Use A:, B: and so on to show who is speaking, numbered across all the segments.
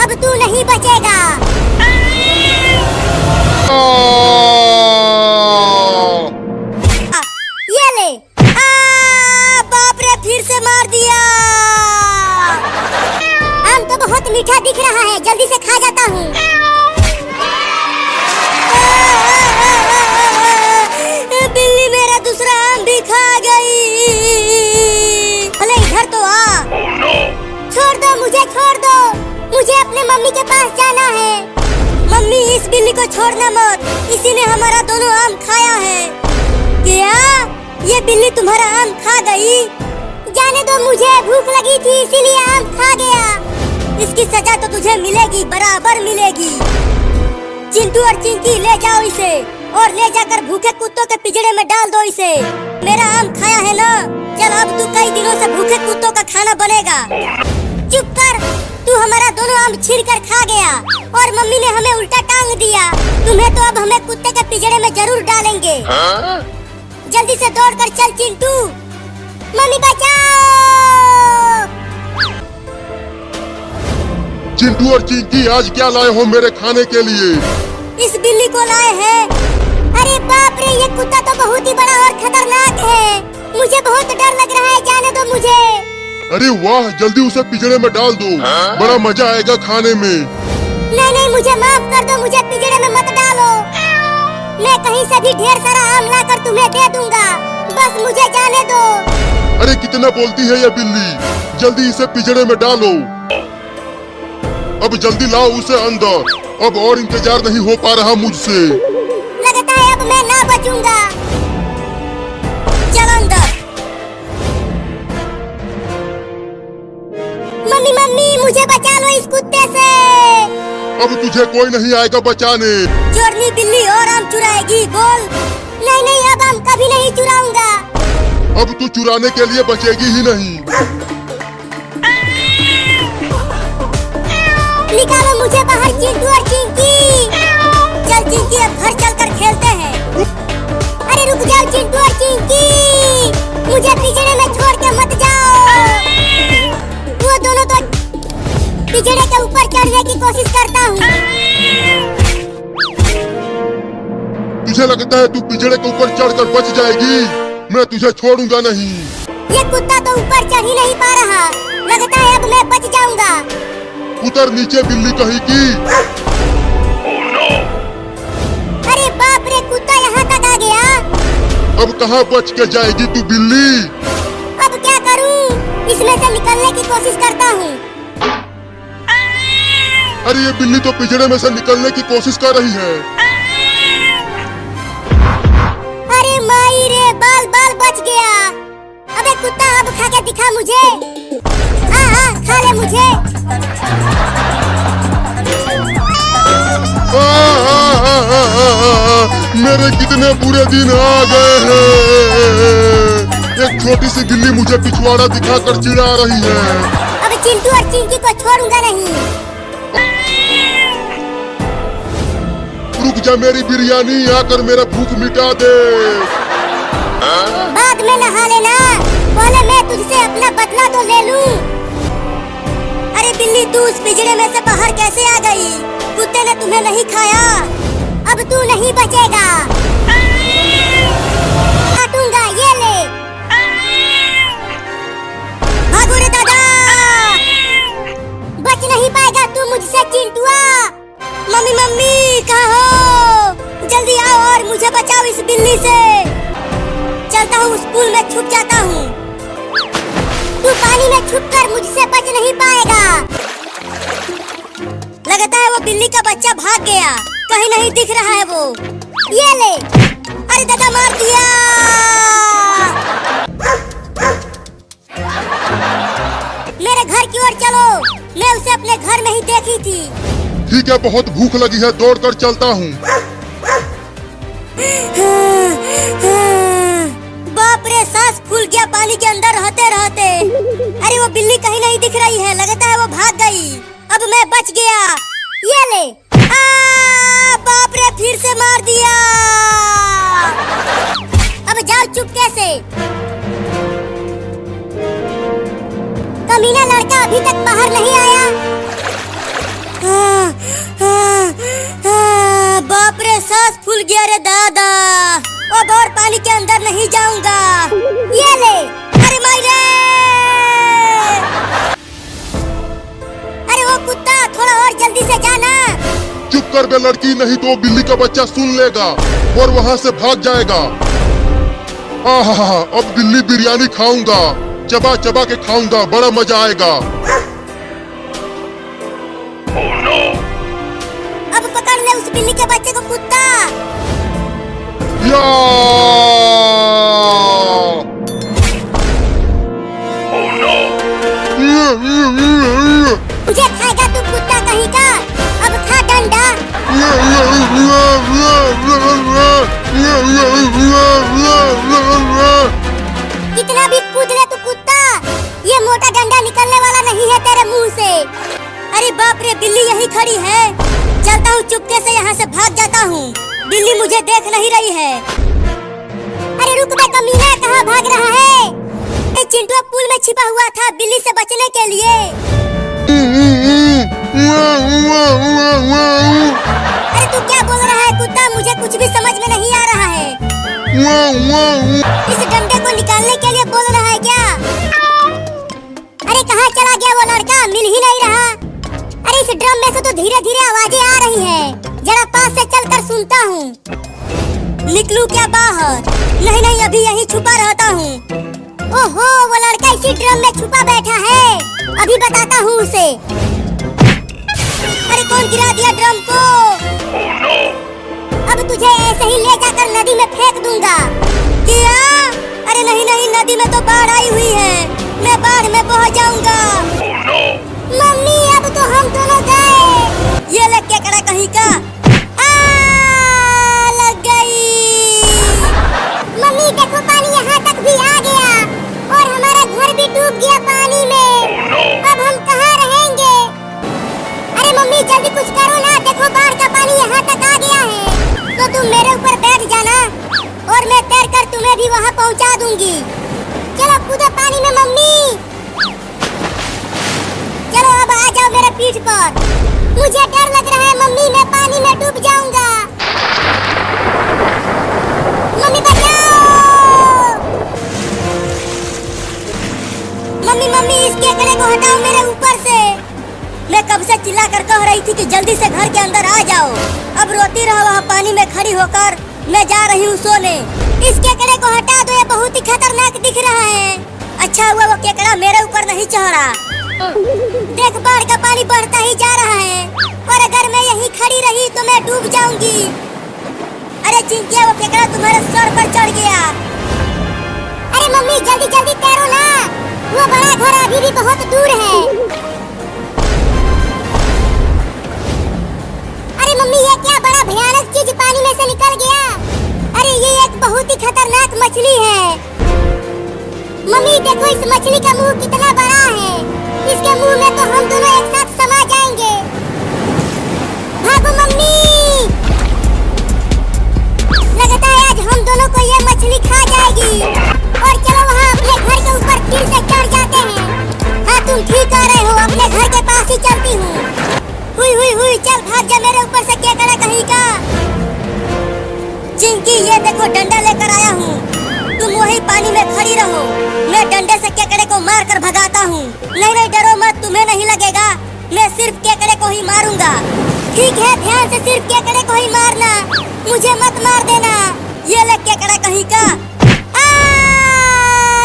A: अब तू नहीं बचेगा। ये ले। बाप रे, फिर से मार दिया। आम तो बहुत मीठा दिख रहा है, जल्दी से खा जाता हूँ। बिल्ली मेरा दूसरा आम भी खा गई। अरे इधर तो आ। छोड़ दो मुझे, छोड़ दो। मुझे अपने मम्मी के पास जाना है। मम्मी, इस बिल्ली को छोड़ना मत, इसी ने हमारा दोनों आम खाया है। क्या? ये बिल्ली तुम्हारा आम खा गई? जाने दो, मुझे भूख लगी थी इसीलिए आम खा गया। इसकी सजा तो तुझे मिलेगी, बराबर मिलेगी। चिंटू और चिंकी, ले जाओ इसे और ले जाकर भूखे कुत्तों के पिंजरे में डाल दो इसे। मेरा आम खाया है ना, चल अब तू कई दिनों से भूखे कुत्तों का खाना बनेगा। चुप कर, तू हमारा दोनों आम छीन कर खा गया और मम्मी ने हमें उल्टा टांग दिया। तुम्हें तो अब हमें कुत्ते के पिंजरे में जरूर डालेंगे। जल्दी से दौड़ कर चल चिंटू। मम्मी बचाओ।
B: चिंटू और चिंकी, आज क्या लाए हो मेरे खाने के लिए?
A: इस बिल्ली को लाए हैं। अरे बाप रे, ये कुत्ता तो बहुत ही बड़ा और खतरनाक है। मुझे बहुत डर लग रहा है, जाने दो मुझे।
B: अरे वाह, जल्दी उसे पिंजरे में डाल दो, बड़ा मजा आएगा खाने में।
A: नहीं नहीं, मुझे माफ कर दो, मुझे पिंजरे में मत डालो। मैं कहीं से भी ढेर सारा आम लाकर तुम्हें दे दूंगा, बस मुझे जाने दो।
B: अरे कितना बोलती है ये बिल्ली, जल्दी इसे पिंजरे में डालो। अब जल्दी लाओ उसे अंदर, अब और इंतजार नहीं हो पा रहा मुझसे।
A: लगता है अब मैं ना बचूंगा। चल अंदर। मम्मी मम्मी, मुझे बचा लो इस कुत्ते से।
B: अब तुझे कोई नहीं आएगा बचाने।
A: चोरनी बिल्ली और आम चुराएगी, बोल। नहीं नहीं, अब आम कभी नहीं चुराऊंगा।
B: अब तू चुराने के लिए बचेगी ही नहीं।
A: निकालो मुझे बाहर चिंटू और चिंकी। चल चिंकी, अब घर चलकर खेलते हैं। अरे रुक जाओ चिंटू और चिंकी, मुझे पिंजरे में छोड़ के मत जाओ। वो दोनों तो पिंजरे के ऊपर चढ़ने की कोशिश करता हूँ।
B: तुझे लगता है तू पिंजरे के ऊपर चढ़कर बच जाएगी? मैं तुझे छोड़ूंगा नहीं।
A: ये कुत्ता तो ऊपर चढ़ ही नहीं पा रहा, लगता है अब मैं बच जाऊंगा।
B: उतर नीचे बिल्ली कहीं की।
A: अरे बाप रे, कुत्ता यहाँ तक आ गया।
B: अब कहाँ बच के जाएगी तू बिल्ली?
A: अब क्या करूँ? इसमें से निकलने की कोशिश करता हूँ।
B: अरे ये बिल्ली तो पिंजरे में से निकलने की कोशिश कर रही है।
A: अरे माई रे, बाल बाल बच गया। अबे कुत्ता, अब खा के दिखा मुझे। खा ले मुझे।
B: मेरे कितने बुरे दिन आ गए हैं। एक छोटी सी बिल्ली मुझे पिछवाड़ा दिखाकर चिढ़ा रही है।
A: अब चिंटू और चिंकी को छोड़ूंगा नहीं।
B: रुक जा मेरी बिरयानी, आकर मेरा भूख मिटा दे।
A: बाद में नहा लेना, पहले मैं तुझसे अपना बदला तो ले लूं। अरे बिल्ली, तू उस पिंजरे में से बाहर कैसे आ गई? कुत्ते ने तुम्हें नहीं खाया, अब तू नहीं बचेगा। काटूंगा, ये ले। भागो रे दादा, बच नहीं पाएगा तू मुझसे चिंटुआ। मम्मी मम्मी, कहाँ हो? जल्दी आओ और मुझे बचाओ इस बिल्ली से। चलता हूँ, स्कूल में छुप जाता हूँ। तू पानी में छुपकर मुझसे बच नहीं पाएगा। लगता है वो बिल्ली का बच्चा भाग गया, कहीं नहीं दिख रहा है वो। ये ले। अरे दादा, मार दिया। मेरे घर की ओर चलो, मैं उसे अपने घर में ही देखी थी।
B: ठीक है, बहुत भूख लगी है, दौड़कर चलता हूँ।
A: बाप रे, सांस फूल गया पानी के अंदर रहते रहते। अरे वो बिल्ली कहीं नहीं दिख रही है, लगता है वो भाग गई। अब मैं बच गया। ये ले। बाप रे, फिर से मार दिया। अब जाओ चुपके से। कमीना लड़का अभी तक बाहर नहीं आया। जल्दी से जाना।
B: चुप कर बे लड़की, नहीं तो बिल्ली का बच्चा सुन लेगा और वहाँ से भाग जाएगा। आहा, अब बिल्ली बिरयानी खाऊंगा, चबा चबा के खाऊंगा, बड़ा मजा आएगा।
A: अब पकड़ ले उस बिल्ली के बच्चे को कुत्ता।
B: या!
A: मुझे खाएगा तू कुत्ता कहीं का, अब खा डंडा। कितना भी कूद ले तू कुत्ता, ये मोटा डंडा निकलने वाला नहीं है तेरे मुंह से। अरे बाप रे, बिल्ली यही खड़ी है। चलता हूँ चुपके से यहाँ से भाग जाता हूँ, बिल्ली मुझे देख नहीं रही है। अरे रुक बे कमीना, कहाँ भाग रहा है? ये चिंटू पुल में छिपा हुआ था बिल्ली से बचने के लिए। अरे तू क्या बोल रहा है कुत्ता, मुझे कुछ भी समझ में नहीं आ रहा है। इस डंडे को निकालने के लिए बोल रहा है क्या? अरे कहाँ चला गया वो लड़का, मिल ही नहीं रहा। अरे इस ड्रम में से तो धीरे धीरे आवाजें आ रही हैं, जरा पास से चलकर सुनता हूँ। निकलूं क्या बाहर? नहीं नहीं, अभी यहीं छुपा रहता हूँ। ओहो, वो लड़का इसी ड्रम में छुपा बैठा है, अभी बताता हूँ उसे। अरे कौन गिरा दिया ड्रम को? अब तुझे ऐसे ही ले जाकर नदी में फेंक दूंगा। क्या? अरे नहीं नहीं, नदी में तो बाढ़ आई हुई है, मैं बाढ़ में बह जाऊंगा। मम्मी अब तो हम दोनों गए। ये लग केकड़ा कहीं का। लग गई। मम्मी देखो, पानी यहाँ तक भी आ गया और हमारा घर भी डूब गया पानी में। अब हम कहाँ रहेंगे? अरे मम्मी जल्दी कुछ करो ना, देखो बाढ़ का पानी यहाँ तक आ गया है। तो तुम मेरे ऊपर बैठ जाना और मैं तैर कर तुम्हें भी वहाँ पहुँचा दूंगी। चलो कूदो पानी में मम्मी। चलो अब आ जाओ मेरे पीठ पर। मुझे डर लग रहा है मम्मी, मैं पानी में डूब जाऊंगा। मम्मी बचाओ। मम्मी मम्मी, इस केकड़े को हटाओ मेरे ऊपर से। मैं कब से चिल्ला कर कह रही थी कि जल्दी से घर के अंदर आ जाओ। अब रोती रहो वहाँ पानी में खड़ी होकर, मैं जा रही हूँ सोने। इस केकड़े को हटा दो, ये बहुत ही खतरनाक दिख रहा है। अच्छा हुआ वो केकड़ा मेरे ऊपर नहीं चढ़ा। देख बाढ़ का पानी बढ़ता ही जा रहा है और अगर मैं यहीं खड़ी रही तो मैं डूब जाऊंगी। अरे चिंकिया, वो केकड़ा तुम्हारे सर पर चढ़ गया। अरे मम्मी जल्दी जल्दी तैरो ना, वो बड़ा घर अभी भी बहुत दूर है। अरे मम्मी, ये क्या बड़ा भयानक चीज पानी में से निकल गया। अरे ये एक बहुत ही खतरनाक मछली है। मम्मी देखो, इस मछली का मुंह कितना बड़ा है, इसके मुंह में तो हम दोनों एक साथ समा जाएंगे। भागो मम्मी, लगता है आज हम दोनों को ये मछली खा जाएगी। और चलो वहाँ अपने घर के ऊपर फिर से चढ़ जाते हैं। हाँ तुम ठीक कह रहे हो, अपने घर के पास ही चलती हूँ। हुई हुई हुई, चल भाग जा मेरे ऊपर से केकड़ा कहीं का। चिंकी ये देखो डंडा लेकर आया हूँ, तुम वही पानी में खड़ी रहो, मैं डंडे से केकड़े को मार कर भगाता हूँ। नहीं नहीं डरो मत, तुम्हें नहीं लगेगा, मैं सिर्फ केकड़े को ही मारूंगा। ठीक है, ध्यान से सिर्फ केकड़े को ही मारना, मुझे मत मार देना। ये ले केकड़ा कहीं का।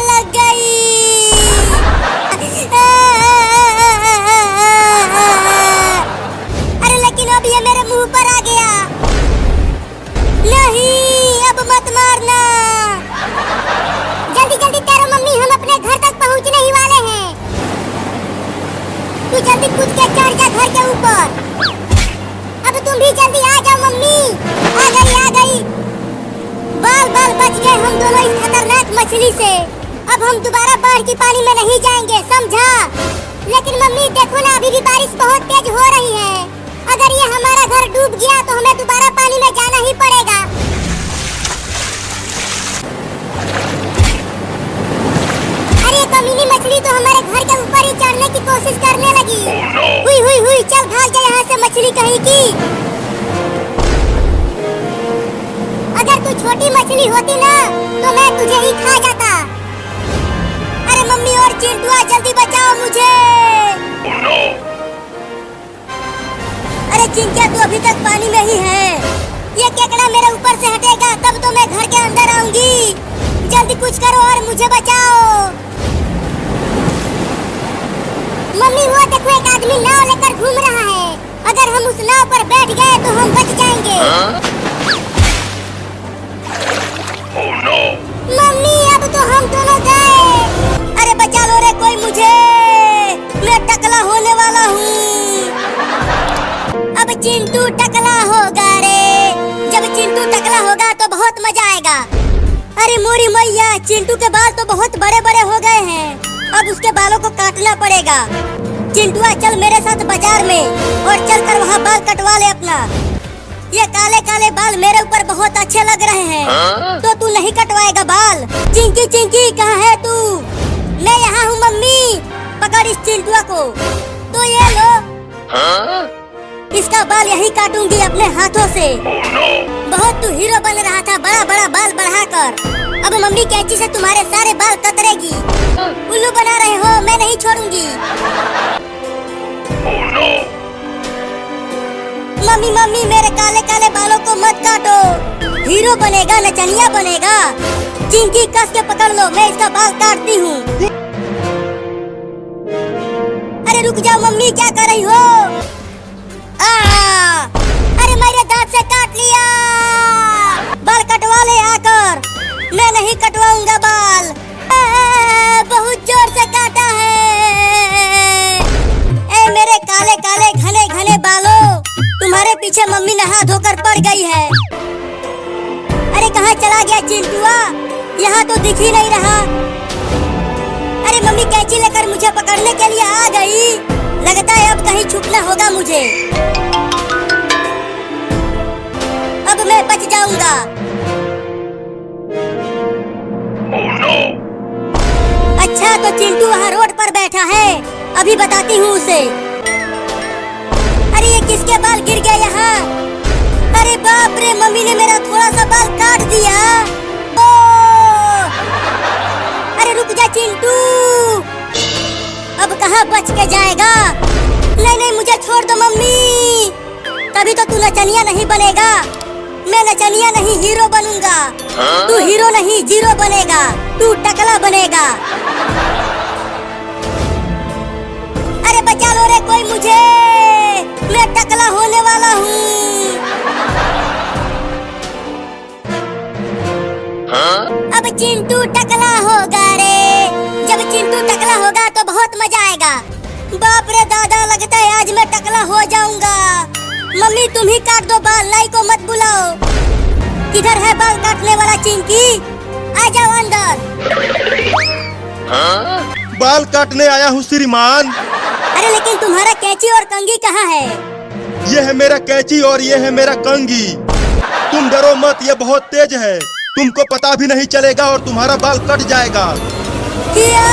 A: लग गई। अरे लेकिन अब ये मेरे मुंह पर आ गया। नहीं, अब मत मारना। जल्दी जल्दी तैरो मम्मी, हम अपने घर तक पहुंचने ही वाले हैं। तू जल्दी कूद के चढ़ जा घर के ऊपर। अब तुम भी जल्दी आ जाओ मम्मी। आ गई आ गई। बाल बाल बच गए हम दोनों इस खतरनाक मछली से। अब हम दोबारा बाढ़ की पानी में नहीं जाएंगे, समझा? लेकिन मम्मी देखो ना, अभी भी बारिश बहुत तेज हो रही है। अगर ये हमारा घर डूब गया तो हमें दोबारा पानी में जाना ही पड़ेगा। अरे कमीनी मछली तो हमारे घर के ऊपर ही चढ़ने की कोशिश करने लगी। हुई हुई हुई, चल भाग जा यहाँ से मछली कहीं की। अगर तू छोटी मछली होती ना तो मैं तुझे ही खा जाता। अरे मम्मी और चिंटुआ जल्दी बचाओ मुझे। चिंकिया तू अभी तक पानी में ही है। ये केकड़ा मेरे ऊपर से हटेगा तब तो मैं घर के अंदर आऊंगी। जल्दी कुछ करो और मुझे बचाओ। मम्मी वो देखो एक आदमी नाव लेकर घूम रहा है। अगर हम उस नाव पर बैठ गए तो हम बच जाएंगे। मम्मी अब तो हम दोनों गए। अरे बचा लो रे कोई मुझे, मैं टकला होने वाला हूँ। अब चिंटू टकला होगा रे। जब चिंटू टकला होगा तो बहुत मजा आएगा। अरे मोरी मैया, चिंटू के बाल तो बहुत बड़े बड़े हो गए हैं। अब उसके बालों को काटना पड़ेगा। चिंटुआ चल मेरे साथ बाजार में और चलकर वहाँ बाल कटवा ले अपना। ये काले काले बाल मेरे ऊपर बहुत अच्छे लग रहे हैं। तो तू नहीं कटवाएगा बाल? चिंकी चिंकी कहाँ है तू? मैं यहाँ हूँ मम्मी। पकड़ इस चिंटुआ को। तो ये लो, इसका बाल यही काटूंगी अपने हाथों से। बहुत तू हीरो बन रहा था बड़ा बड़ा बाल बढ़ाकर। अब मम्मी कैंची से तुम्हारे सारे बाल कतरेगी। उल्लू बना रहे हो, मैं नहीं छोड़ूंगी। मम्मी मम्मी मेरे काले काले बालों को मत काटो। हीरो बनेगा, नचनिया बनेगा। चिंकी कस के पकड़ लो, मैं इसका बाल काटती हूँ। अरे रुक जाओ मम्मी, क्या कर रही हो? अरे मेरे दांत से काट लिया। बाल कटवा ले आकर। मैं नहीं कटवाऊंगा बाल। बहुत जोर से काटा है। ए मेरे काले काले घने घने बालों, तुम्हारे पीछे मम्मी नहा धोकर पड़ गई है। अरे कहाँ चला गया चिंटुआ? यहाँ तो दिख ही नहीं रहा। अरे मम्मी कैंची लेकर मुझे पकड़ने के लिए आ गई। लगता है अब कहीं छुपना होगा मुझे। अब मैं बच जाऊंगा। अच्छा तो चिंटू वहाँ रोड पर बैठा है, अभी बताती हूँ उसे। अरे ये किसके बाल गिर गए यहाँ? अरे बाप रे, मम्मी ने मेरा थोड़ा सा बाल काट दिया। ओ! अरे रुक जा चिंटू, अब कहाँ बच के जाएगा? नहीं नहीं मुझे छोड़ दो मम्मी। तभी तो तू नचनिया नहीं बनेगा। मैं नचनिया नहीं हीरो बनूंगा। तू हीरो नहीं जीरो बनेगा। तू टकला बनेगा। अरे बचा लो रे कोई मुझे, मैं टकला होने वाला हूँ। अब चिंटू टकला होगा रे। जब चिंटू टकला होगा तो बहुत मजा आएगा। बाप रे दादा, लगता है आज मैं टकला हो जाऊंगा। मम्मी तुम ही काट दो बाल, नाई को मत बुलाओ। किधर है बाल काटने वाला चिंकी? आ जाओ अंदर।
C: बाल काटने आया हूँ श्रीमान।
A: अरे लेकिन तुम्हारा कैंची और कंघी कहाँ है?
C: ये है मेरा कैंची और ये है मेरा कंघी। तुम डरो मत, ये बहुत तेज है। तुमको पता भी नहीं चलेगा और तुम्हारा बाल कट जाएगा।
A: क्या?